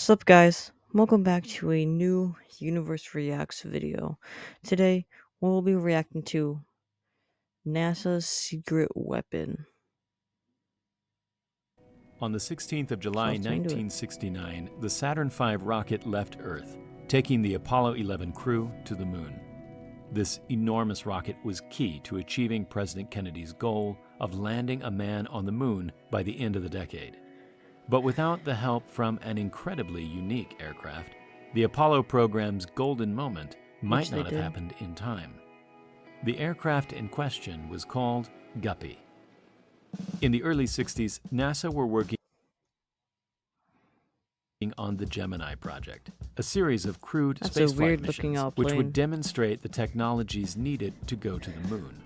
What's up, guys? Welcome back to a new Universe Reacts video. Today, we'll be reacting to NASA's secret weapon. On the 16th of So July, let's get into it. 1969, the Saturn V rocket left Earth, taking the Apollo 11 crew to the moon. This enormous rocket was key to achieving President Kennedy's goal of landing a man on the moon by the end of the decade. But without the help from an incredibly unique aircraft, the Apollo program's golden moment might they not have did. happened in time. The aircraft in question was called Guppy. In the early 60s, NASA were working on the Gemini project, a series of crewed That's a spaceflight weird-looking missions which plane. would demonstrate the technologies needed to go to the moon.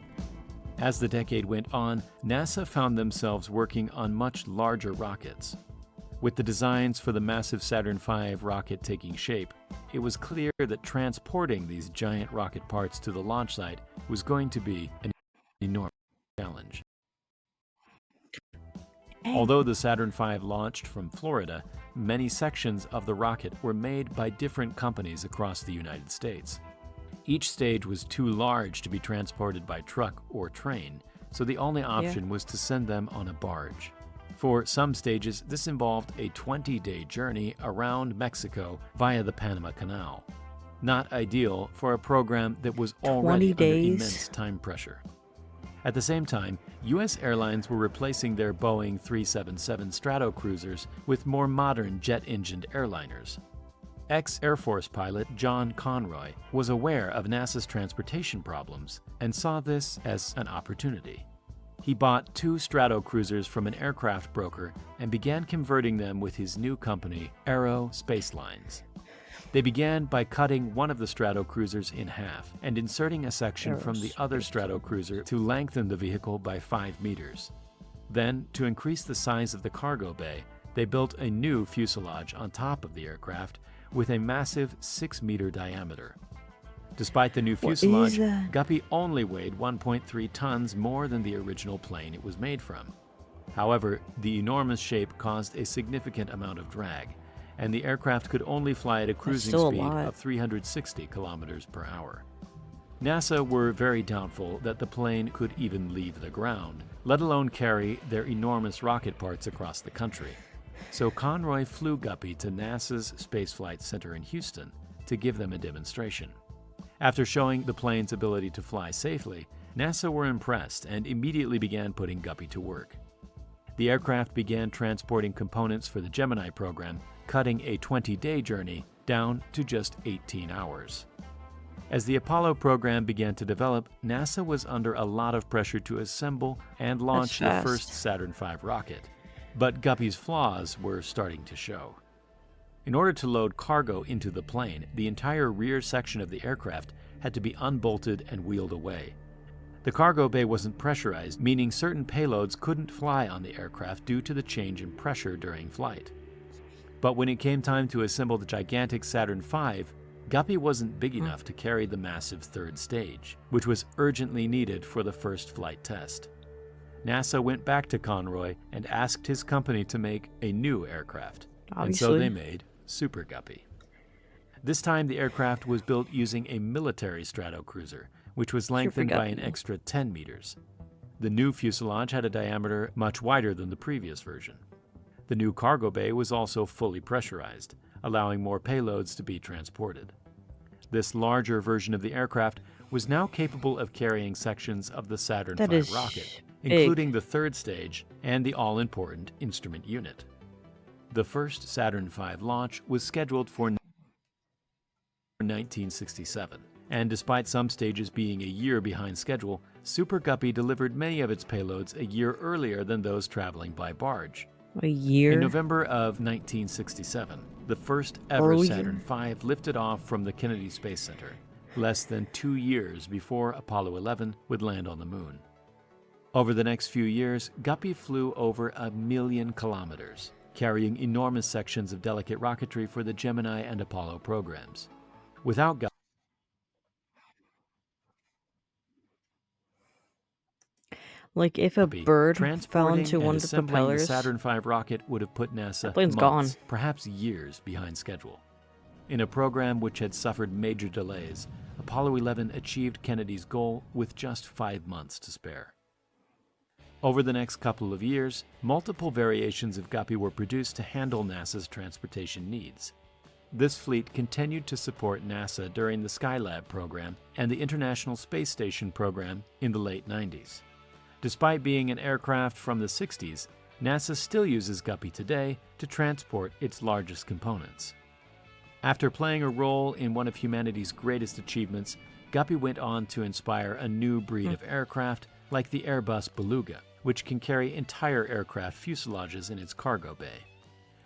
As the decade went on, NASA found themselves working on much larger rockets. With the designs for the massive Saturn V rocket taking shape, it was clear that transporting these giant rocket parts to the launch site was going to be an enormous challenge. Although the Saturn V launched from Florida, many sections of the rocket were made by different companies across the United States. Each stage was too large to be transported by truck or train, so the only option was to send them on a barge. For some stages, this involved a 20-day journey around Mexico via the Panama Canal. Not ideal for a program that was already under immense time pressure. At the same time, U.S. airlines were replacing their Boeing 777 Stratocruisers with more modern jet-engined airliners. Ex-Air Force pilot John Conroy was aware of NASA's transportation problems and saw this as an opportunity. He bought 2 Stratocruisers from an aircraft broker and began converting them with his new company, Aero Spacelines. They began by cutting one of the Stratocruisers in half and inserting a section from the other Stratocruiser to lengthen the vehicle by 5 meters. Then, to increase the size of the cargo bay, they built a new fuselage on top of the aircraft with a massive 6-meter diameter. Despite the new fuselage, Guppy only weighed 1.3 tons more than the original plane it was made from. However, the enormous shape caused a significant amount of drag, and the aircraft could only fly at a cruising speed of 360 kilometers per hour. NASA were very doubtful that the plane could even leave the ground, let alone carry their enormous rocket parts across the country. So Conroy flew Guppy to NASA's Space Flight Center in Houston to give them a demonstration. After showing the plane's ability to fly safely, NASA were impressed and immediately began putting Guppy to work. The aircraft began transporting components for the Gemini program, cutting a 20-day journey down to just 18 hours. As the Apollo program began to develop, NASA was under a lot of pressure to assemble and launch the first Saturn V rocket. But Guppy's flaws were starting to show. In order to load cargo into the plane, the entire rear section of the aircraft had to be unbolted and wheeled away. The cargo bay wasn't pressurized, meaning certain payloads couldn't fly on the aircraft due to the change in pressure during flight. But when it came time to assemble the gigantic Saturn V, Guppy wasn't big enough to carry the massive third stage, which was urgently needed for the first flight test. NASA went back to Conroy and asked his company to make a new aircraft, and so they made Super Guppy. This time the aircraft was built using a military Stratocruiser, which was lengthened by an extra 10 meters. The new fuselage had a diameter much wider than the previous version. The new cargo bay was also fully pressurized, allowing more payloads to be transported. This larger version of the aircraft was now capable of carrying sections of the Saturn V rocket, including the third stage and the all-important instrument unit. The first Saturn V launch was scheduled for 1967, and despite some stages being a year behind schedule, Super Guppy delivered many of its payloads a year earlier than those traveling by barge. A year? In November of 1967, the first ever Saturn V lifted off from the Kennedy Space Center, less than 2 years before Apollo 11 would land on the moon. Over the next few years, Guppy flew over 1 million kilometers, carrying enormous sections of delicate rocketry for the Gemini and Apollo programs. Without Guppy, Like if a bird fell transporting into and one of the assembling the propellers, Saturn V rocket would have put NASA plane's months, gone. perhaps years behind schedule. In a program which had suffered major delays, Apollo 11 achieved Kennedy's goal with just 5 months to spare. Over the next couple of years, multiple variations of Guppy were produced to handle NASA's transportation needs. This fleet continued to support NASA during the Skylab program and the International Space Station program in the late 90s. Despite being an aircraft from the 60s, NASA still uses Guppy today to transport its largest components. After playing a role in one of humanity's greatest achievements, Guppy went on to inspire a new breed of aircraft like the Airbus Beluga, which can carry entire aircraft fuselages in its cargo bay.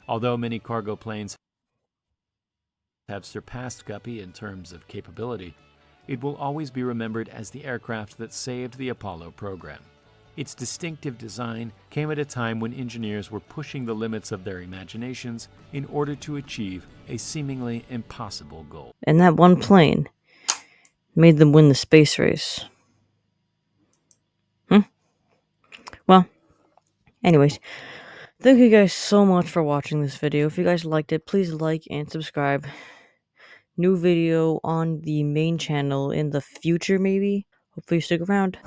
Although many cargo planes have surpassed Guppy in terms of capability, it will always be remembered as the aircraft that saved the Apollo program. Its distinctive design came at a time when engineers were pushing the limits of their imaginations in order to achieve a seemingly impossible goal. And that one plane made them win the space race. Well, anyways, thank you guys so much for watching this video. If you guys liked it, please like and subscribe. New video on the main channel in the future, maybe. Hopefully you stick around.